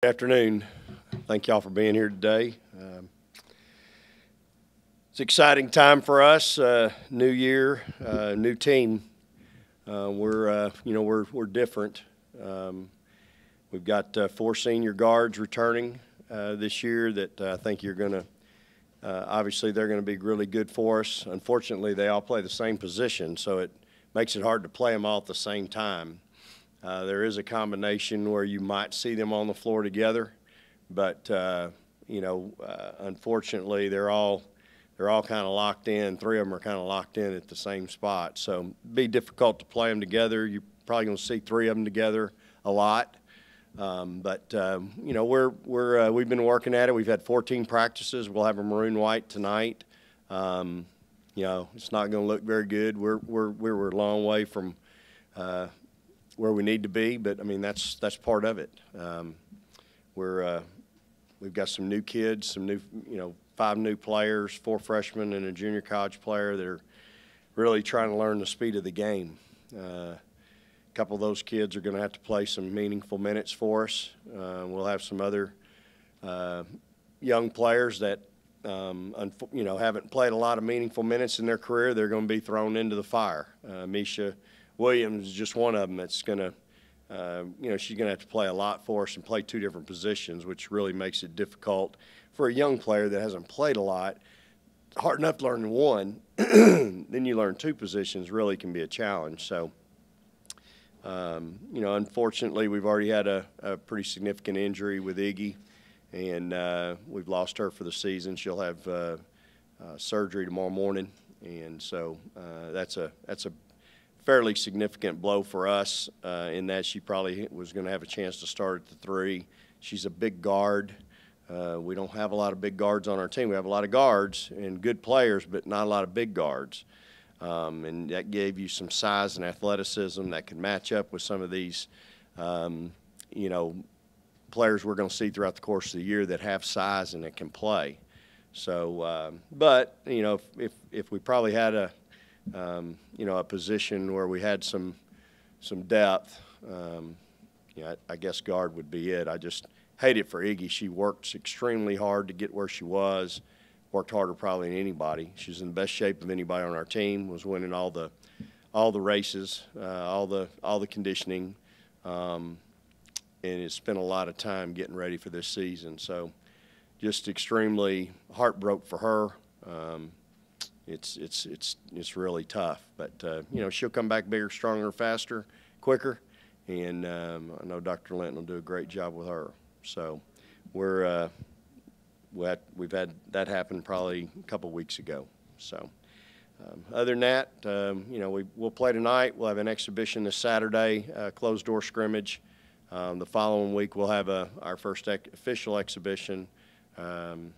Good afternoon. Thank y'all for being here today. It's an exciting time for us. New year, new team. We're different. We've got 4 senior guards returning this year that I think you're going to. Obviously, they're going to be really good for us. Unfortunately, they all play the same position, so it makes it hard to play them all at the same time. There is a combination where you might see them on the floor together, but unfortunately, they're all kind of locked in. 3 of them are kind of locked in at the same spot, so it'd be difficult to play them together. You're probably going to see 3 of them together a lot, we've been working at it. We've had 14 practices. We'll have a maroon white tonight. It's not going to look very good. We're a long way from where we need to be, but I mean that's part of it. We've got some new kids, some new 5 new players, 4 freshmen and a junior college player that are really trying to learn the speed of the game. A couple of those kids are going to have to play some meaningful minutes for us. We'll have some other young players that haven't played a lot of meaningful minutes in their career. They're going to be thrown into the fire. Misha Williams is just one of them that's going to, she's going to have to play a lot for us and play 2 different positions, which really makes it difficult for a young player that hasn't played a lot. Hard enough to learn 1, then you learn 2 positions really can be a challenge. So, unfortunately, we've already had a pretty significant injury with Iggy, and we've lost her for the season. She'll have surgery tomorrow morning, and so that's a fairly significant blow for us in that she probably was going to have a chance to start at the 3. She's a big guard. We don't have a lot of big guards on our team. We have a lot of guards and good players, but not a lot of big guards. And that gave you some size and athleticism that could match up with some of these, players we're going to see throughout the course of the year that have size and that can play. So, if we probably had a position where we had some depth, I guess guard would be it. I just hate it for Iggy. She worked extremely hard to get where she was, worked harder probably than anybody. She's in the best shape of anybody on our team, was winning all the races, all the conditioning, and it spent a lot of time getting ready for this season. So just extremely heartbroken for her. It's really tough, but she'll come back bigger, stronger, faster, quicker, and I know Dr. Linton will do a great job with her. So we've had that happen probably a couple weeks ago. So other than that, we'll play tonight. We'll have an exhibition this Saturday, closed door scrimmage. The following week we'll have our first official exhibition to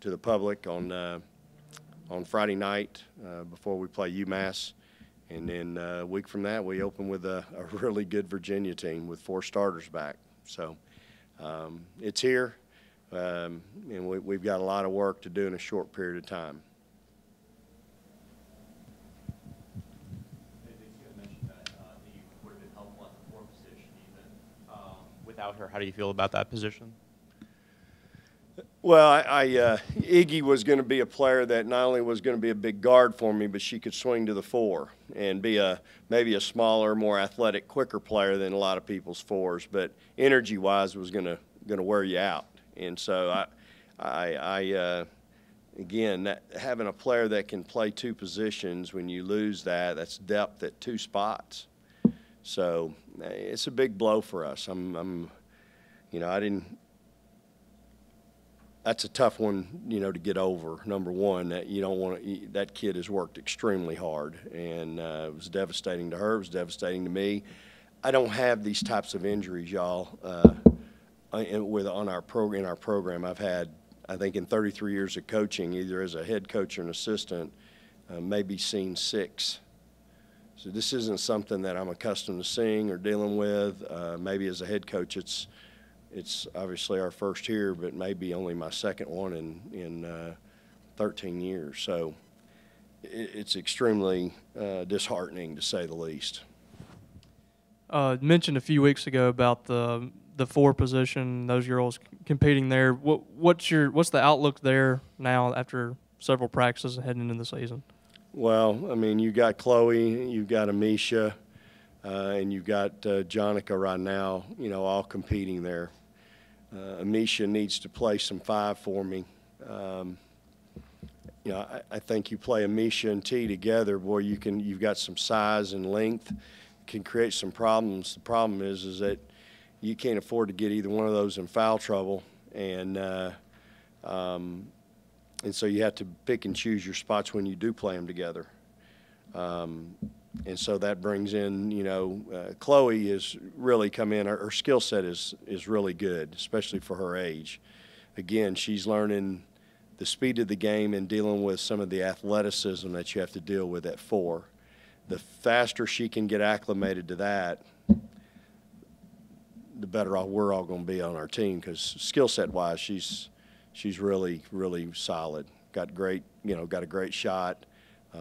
the public on Friday night before we play UMass. And then a week from that, we open with a really good Virginia team with 4 starters back. So it's here, and we've got a lot of work to do in a short period of time. You had mentioned that you would have been helpful at the 4 position even. Without her, how do you feel about that position? Well, Iggy was going to be a player that not only was going to be a big guard for me, but she could swing to the 4 and be maybe a smaller, more athletic, quicker player than a lot of people's 4s. But energy-wise, was going to wear you out. And so again, having a player that can play 2 positions, when you lose that's depth at 2 spots. So it's a big blow for us. That's a tough one, to get over. Number one, that you don't want to. That kid has worked extremely hard, and it was devastating to her. It was devastating to me. I don't have these types of injuries, y'all. In our program, I've had, I think, in 33 years of coaching, either as a head coach or an assistant, maybe seen 6. So this isn't something that I'm accustomed to seeing or dealing with. Maybe as a head coach, it's obviously our first here, but maybe only my second one in 13 years. So it's extremely disheartening, to say the least. Mentioned a few weeks ago about the 4 position, those girls competing there. What's the outlook there now after several practices and heading into the season? Well, I mean, you got Chloe, you've got Amisha, and you've got Jonica right now, you know, all competing there. Amisha needs to play some 5 for me. You know, I think you play Amisha and T together, boy, you've got some size and length, can create some problems. The problem is that you can't afford to get either one of those in foul trouble, and so you have to pick and choose your spots when you do play them together. And so that brings in, you know, Chloe has really come in. Her skill set is really good, especially for her age. Again, she's learning the speed of the game and dealing with some of the athleticism that you have to deal with at 4. The faster she can get acclimated to that, the better off we're all going to be on our team, because skill set wise, she's really, really solid. Got great, you know, got a great shot,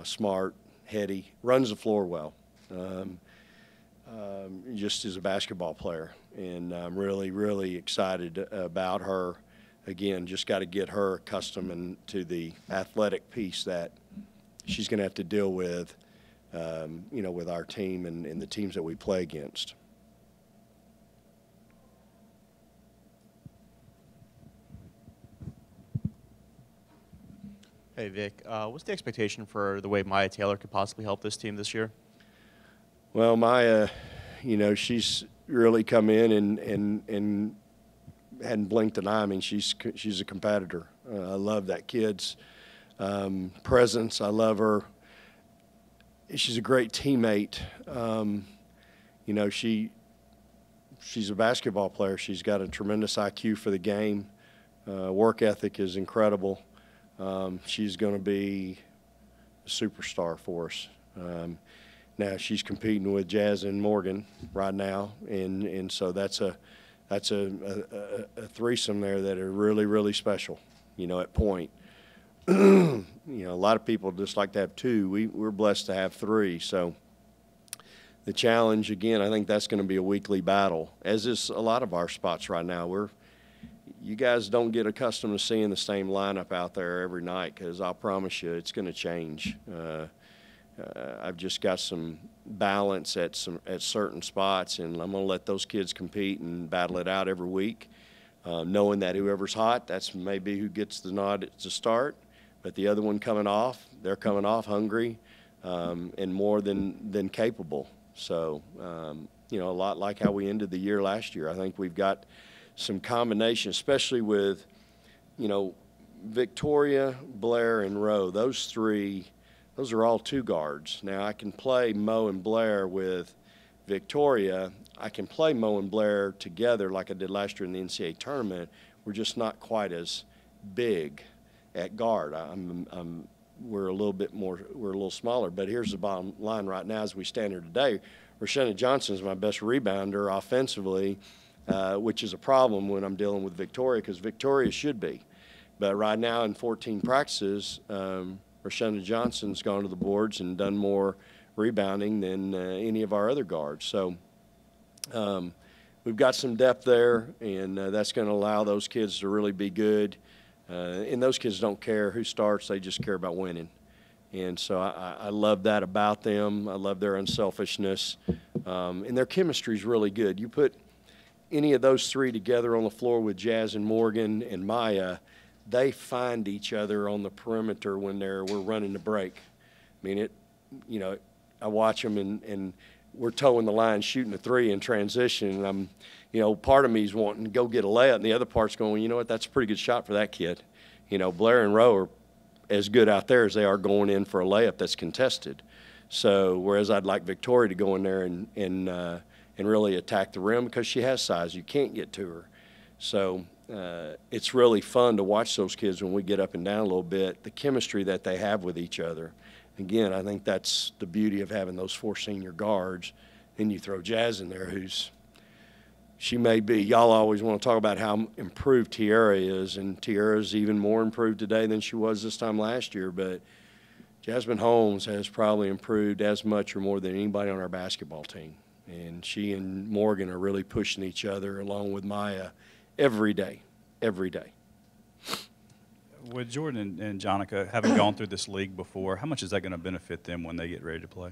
smart, heady, runs the floor well. Just as a basketball player, and I'm really, really excited about her. Again, just got to get her accustomed to the athletic piece that she's going to have to deal with, you know, with our team and the teams that we play against. Hey, Vic, what's the expectation for the way Maya Taylor could possibly help this team this year? Well, Maya, you know, she's really come in and hadn't blinked an eye. I mean, she's a competitor. I love that kid's presence. I love her. She's a great teammate. You know, she's a basketball player. She's got a tremendous IQ for the game. Work ethic is incredible. She's going to be a superstar for us. Now she's competing with Jazz and Morgan right now, and so that's a threesome there that are really, really special, you know, at point. You know, a lot of people just like to have 2. We're blessed to have 3. So the challenge, again, I think that's going to be a weekly battle, as is a lot of our spots right now. You guys don't get accustomed to seeing the same lineup out there every night, because I'll promise you it's going to change. I've just got some balance at certain spots, and I'm going to let those kids compete and battle it out every week, knowing that whoever's hot, that's maybe who gets the nod to start. But the other one coming off, they're coming off hungry and more than capable. So, you know, a lot like how we ended the year last year. I think we've got some combination, especially with, you know, Victoria, Blair, and Rowe. Those 3, those are all 2 guards. Now, I can play Mo and Blair with Victoria. I can play Mo and Blair together like I did last year in the NCAA tournament. We're just not quite as big at guard. We're a little smaller. But here's the bottom line right now as we stand here today. Rashawn Johnson is my best rebounder offensively, which is a problem when I'm dealing with Victoria, because Victoria should be. But right now in 14 practices, Rashawn Johnson's gone to the boards and done more rebounding than any of our other guards. So we've got some depth there, and that's going to allow those kids to really be good. And those kids don't care who starts. They just care about winning. And so I love that about them. I love their unselfishness. And their chemistry is really good. You put any of those 3 together on the floor with Jazz and Morgan and Maya, they find each other on the perimeter when we're running the break. I mean, you know, I watch them and we're towing the line, shooting a 3 in transition, and I'm, you know, part of me is wanting to go get a layup, and the other part's going, you know what, that's a pretty good shot for that kid. You know, Blair and Rowe are as good out there as they are going in for a layup that's contested. So whereas I'd like Victoria to go in there and really attack the rim, because she has size. You can't get to her. So it's really fun to watch those kids when we get up and down a little bit, the chemistry that they have with each other. Again, I think that's the beauty of having those 4 senior guards. Then you throw Jazz in there, she may be. Y'all always want to talk about how improved Tiara is, and Tiara's even more improved today than she was this time last year. But Jasmine Holmes has probably improved as much or more than anybody on our basketball team. And she and Morgan are really pushing each other along with Maya every day, every day. With Jordan and Jonica having gone through this league before, how much is that going to benefit them when they get ready to play?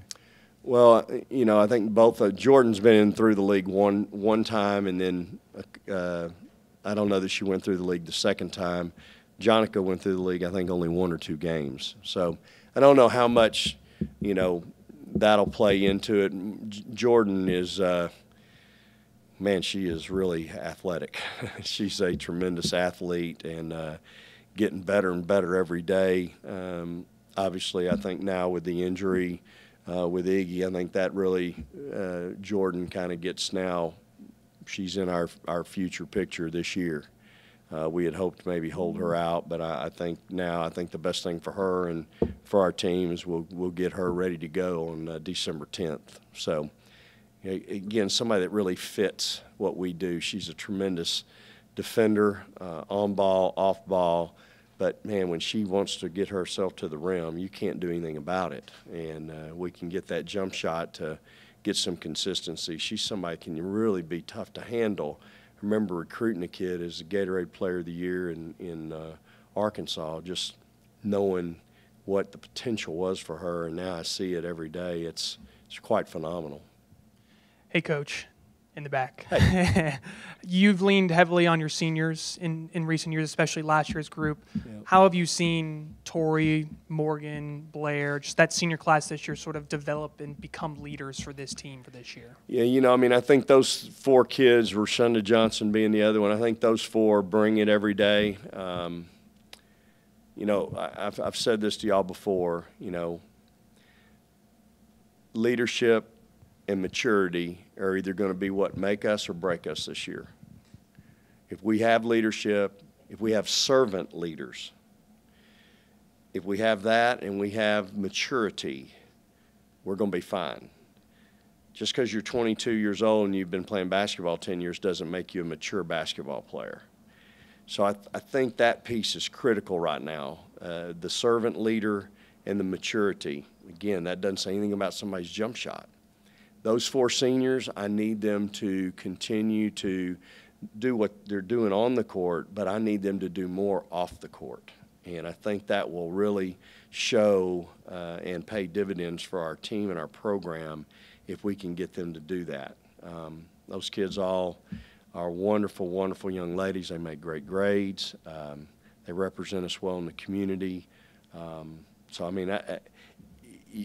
Well, you know, I think both Jordan's been in through the league one time, and then I don't know that she went through the league the second time. Jonica went through the league, I think, only 1 or 2 games. So I don't know how much, you know, that'll play into it. Jordan is, man, she is really athletic. She's a tremendous athlete and getting better and better every day. Obviously, I think now with the injury with Iggy, I think that really Jordan kind of gets now. She's in our future picture this year. We had hoped to maybe hold her out, but I think the best thing for her and for our team is we'll get her ready to go on December 10th. So, again, somebody that really fits what we do. She's a tremendous defender, on ball, off ball. But, man, when she wants to get herself to the rim, you can't do anything about it. And we can get that jump shot to get some consistency. She's somebody that can really be tough to handle. I remember recruiting a kid as the Gatorade Player of the Year in Arkansas, just knowing what the potential was for her, and now I see it every day. It's quite phenomenal. Hey, Coach, in the back. Hey. You've leaned heavily on your seniors in recent years, especially last year's group. Yep. How have you seen Tori, Morgan, Blair, just that senior class this year sort of develop and become leaders for this team for this year? Yeah, you know, I mean, I think those 4 kids, Rashunda Johnson being the other one, I think those 4 bring it every day. You know, I've said this to y'all before, you know, leadership and maturity are either going to be what make us or break us this year. If we have leadership, if we have servant leaders, if we have that and we have maturity, we're going to be fine. Just because you're 22 years old and you've been playing basketball 10 years doesn't make you a mature basketball player. So I think that piece is critical right now, the servant leader and the maturity. Again, that doesn't say anything about somebody's jump shot. Those 4 seniors, I need them to continue to do what they're doing on the court, but I need them to do more off the court. And I think that will really show and pay dividends for our team and our program if we can get them to do that. Those kids all are wonderful, wonderful young ladies. They make great grades. They represent us well in the community. So, I mean,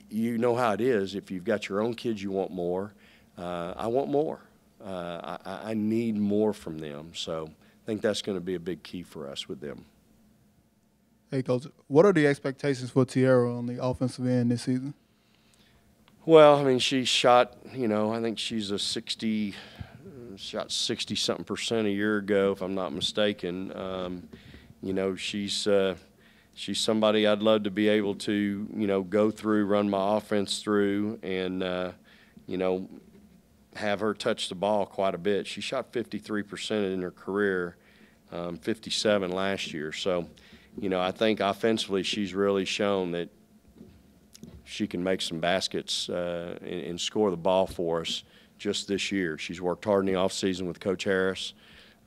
you know how it is. If you've got your own kids, you want more. I want more. I need more from them. So I think that's going to be a big key for us with them. Hey, Coach, what are the expectations for Tierra on the offensive end this season? Well, I mean, she shot, you know, I think she's shot 60-something% a year ago, if I'm not mistaken. You know, she's somebody I'd love to be able to, you know, go through, run my offense through, and, you know, have her touch the ball quite a bit. She shot 53% in her career, 57 last year. So, you know, I think offensively she's really shown that she can make some baskets and score the ball for us just this year. She's worked hard in the offseason with Coach Harris,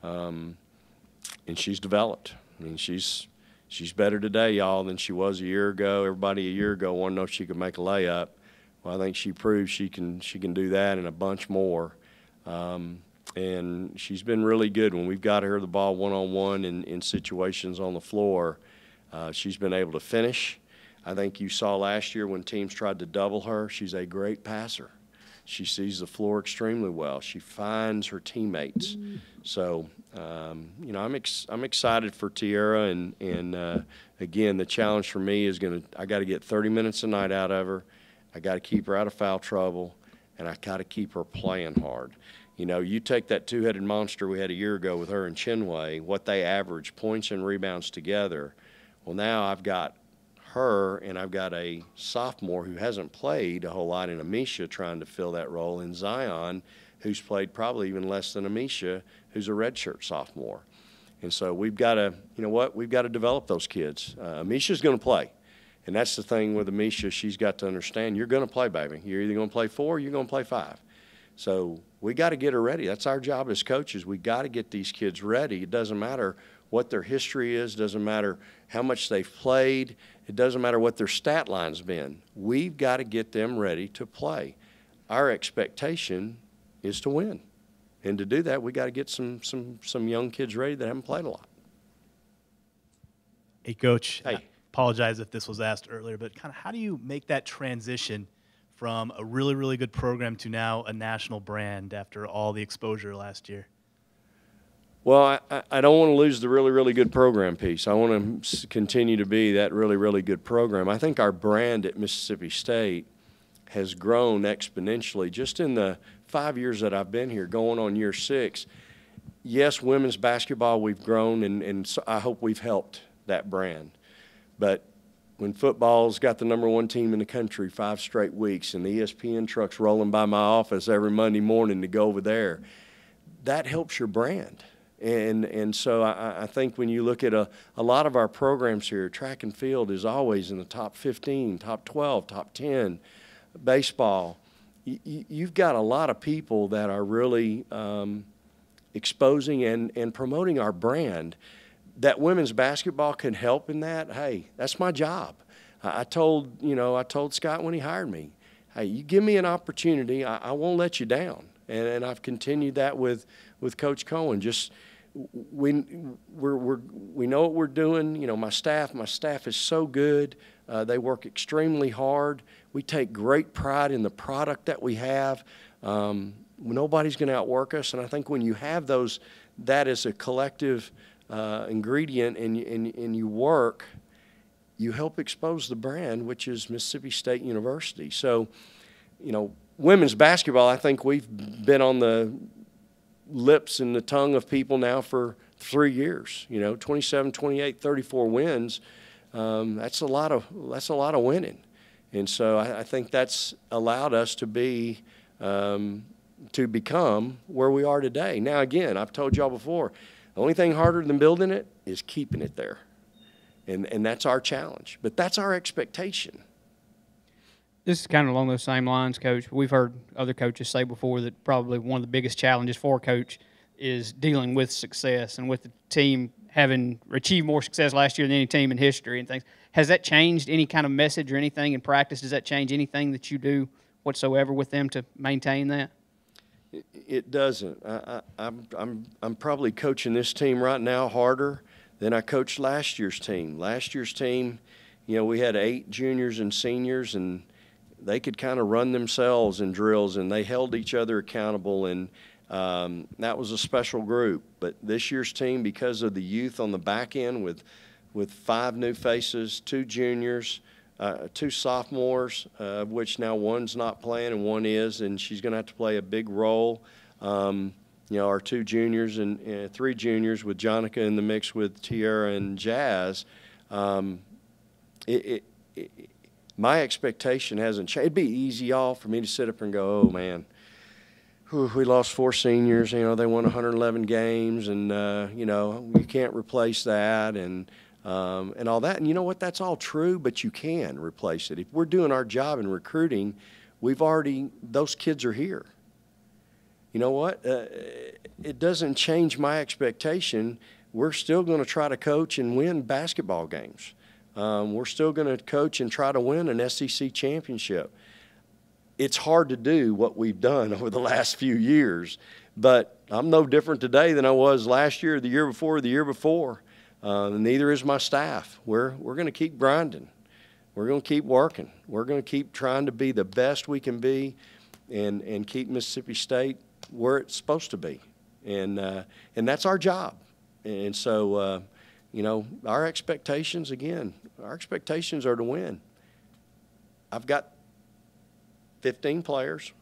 and she's developed. I mean, she's better today, y'all, than she was a year ago. Everybody a year ago wanted to know if she could make a layup. Well, I think she proved she can do that and a bunch more. And she's been really good. When we've got her the ball one-on-one in situations on the floor, she's been able to finish. I think you saw last year when teams tried to double her, she's a great passer. She sees the floor extremely well. She finds her teammates. So, you know, I'm excited for Tierra, and again, the challenge for me is I got to get 30 minutes a night out of her. I got to keep her out of foul trouble, and I got to keep her playing hard. You know, you take that 2-headed monster we had a year ago with her and Chinwei, what they average, points and rebounds together. Well, now I've got her, and I've got a sophomore who hasn't played a whole lot in Amisha trying to fill that role, in Zion, who's played probably even less than Amisha, who's a redshirt sophomore. And so we've got to, you know what, we've got to develop those kids. Amisha's going to play. And that's the thing with Amisha, she's got to understand, you're going to play, baby. You're either going to play 4 or you're going to play 5. So we got to get her ready. That's our job as coaches. We got to get these kids ready. It doesn't matter what their history is, doesn't matter how much they've played, it doesn't matter what their stat line's been. We've got to get them ready to play. Our expectation is to win. And to do that, we got to get some young kids ready that haven't played a lot. Hey, Coach. Hey. I apologize if this was asked earlier, but kind of how do you make that transition from a really, really good program to now a national brand after all the exposure last year? Well, I don't want to lose the really, really good program piece. I want to continue to be that really, really good program. I think our brand at Mississippi State has grown exponentially just in the 5 years that I've been here, going on year 6. Yes, women's basketball, we've grown, and so I hope we've helped that brand. But when football's got the #1 team in the country 5 straight weeks and the ESPN truck's rolling by my office every Monday morning to go over there, that helps your brand. And so I think when you look at a lot of our programs here, track and field is always in the top 15, top 12, top 10. Baseball, you've got a lot of people that are really exposing and promoting our brand. That women's basketball can help in that. Hey, that's my job. I told Scott when he hired me, hey, you give me an opportunity, I won't let you down. And I've continued that with Coach Cohen. Just we know what we're doing. You know, my staff is so good. They work extremely hard. We take great pride in the product that we have. Nobody's going to outwork us. And I think when you have that as a collective ingredient and you work, you help expose the brand, which is Mississippi State University. So, you know, women's basketball, I think we've been on the lips and the tongue of people now for 3 years. You know, 27, 28, 34 wins. That's a lot of winning. And so I think that's allowed us to become where we are today. Now, again, I've told y'all before, the only thing harder than building it is keeping it there. And that's our challenge. But that's our expectation. This is kind of along those same lines, Coach. We've heard other coaches say before that probably one of the biggest challenges for a coach is dealing with success and with the team having achieved more success last year than any team in history and things. Has that changed any kind of message or anything in practice? Does that change anything that you do whatsoever with them to maintain that? It doesn't. I'm probably coaching this team right now harder than I coached last year's team. Last year's team, you know, we had 8 juniors and seniors, and they could kind of run themselves in drills, and they held each other accountable, and that was a special group. But this year's team, because of the youth on the back end with 5 new faces, 2 juniors, 2 sophomores, of which now one's not playing and one is, and she's going to have to play a big role. You know, our 2 juniors and 3 juniors with Jonica in the mix with Tiara and Jazz. My expectation hasn't changed. It'd be easy, y'all, for me to sit up and go, oh, man, we lost 4 seniors. You know, they won 111 games, and, you know, you can't replace that and all that. And you know what? That's all true, but you can replace it. If we're doing our job in recruiting, those kids are here. You know what? It doesn't change my expectation. We're still going to try to coach and win basketball games. We're still going to coach and try to win an SEC championship. It's hard to do what we've done over the last few years, but I'm no different today than I was last year, the year before, the year before. Neither is my staff. We're going to keep grinding. We're going to keep working. We're going to keep trying to be the best we can be and keep Mississippi State where it's supposed to be. And that's our job. And so, you know, our expectations are to win. I've got 15 players.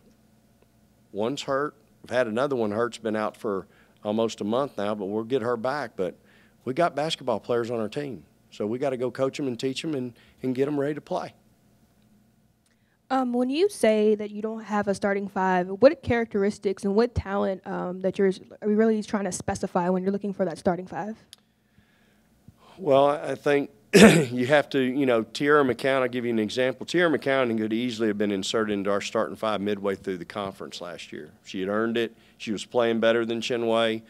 One's hurt. I've had another one hurt. It's been out for almost a month now, but we'll get her back. But we got basketball players on our team. So we got to go coach them and teach them and get them ready to play. When you say that you don't have a starting 5, what characteristics and what talent that you're really trying to specify when you're looking for that starting 5? Well, I think you have to, Tierra McCown, I'll give you an example. Tierra McCown could easily have been inserted into our starting five midway through the conference last year. She had earned it. She was playing better than Chinwei.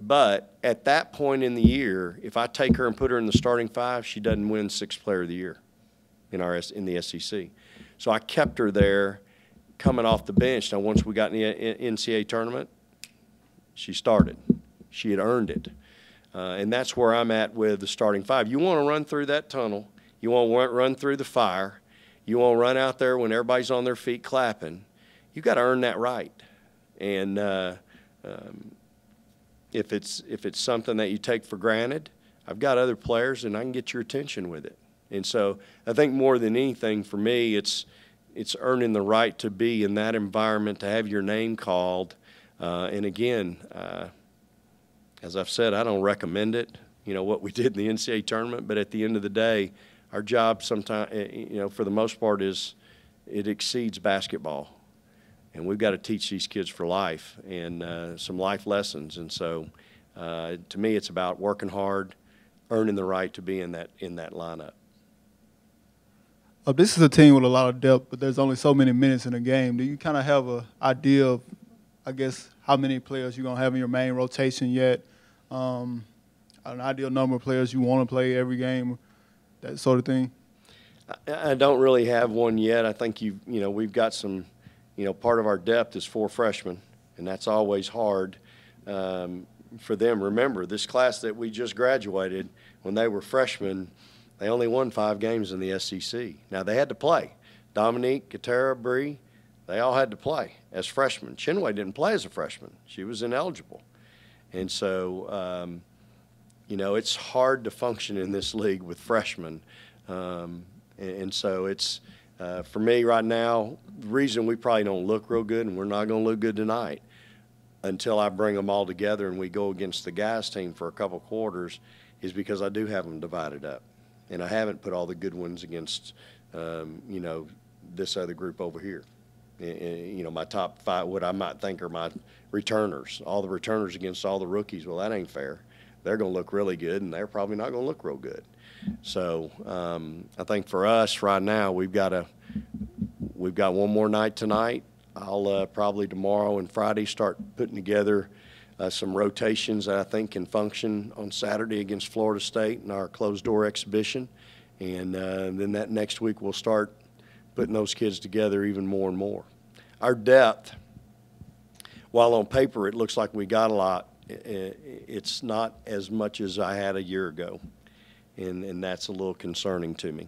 But at that point in the year, if I take her and put her in the starting five, she doesn't win Sixth Player of the Year in the SEC. So I kept her there coming off the bench. Now, once we got in the NCAA tournament, she started. She had earned it. And that's where I'm at with the starting five. You want to run through that tunnel. You want to run through the fire. You want to run out there when everybody's on their feet clapping. You got to earn that right. And if it's something that you take for granted, I've got other players and I can get your attention with it. And so I think more than anything for me, it's earning the right to be in that environment, to have your name called. And again, as I've said, I don't recommend it, what we did in the NCAA tournament, but at the end of the day, our job sometimes, for the most part is it exceeds basketball. And we've got to teach these kids for life and some life lessons. And so to me, it's about working hard, earning the right to be in that lineup. This is a team with a lot of depth, but there's only so many minutes in a game. Do you kind of have an idea of, I guess, how many players you're going to have in your main rotation yet? An ideal number of players you want to play every game, that sort of thing? I don't really have one yet. I think we've got some, part of our depth is 4 freshmen, and that's always hard for them. Remember, this class that we just graduated, when they were freshmen, they only won 5 games in the SEC. Now, they had to play. Dominique, Katera, Bree, they all had to play as freshmen. Chinwei didn't play as a freshman. She was ineligible. And so, it's hard to function in this league with freshmen. And so it's, for me right now, the reason we probably don't look real good, and we're not going to look good tonight until I bring them all together and we go against the guys team for a couple quarters, is because I do have them divided up. And I haven't put all the good ones against, this other group over here. My top 5, what I might think are my returners, all the returners against all the rookies. Well, that ain't fair. They're going to look really good, and they're probably not going to look real good. So I think for us right now, we've got one more night tonight. I'll probably tomorrow and Friday start putting together some rotations that I think can function on Saturday against Florida State in our closed-door exhibition. And then that next week we'll start putting those kids together even more and more. Our depth, while on paper it looks like we got a lot, it's not as much as I had a year ago. And that's a little concerning to me.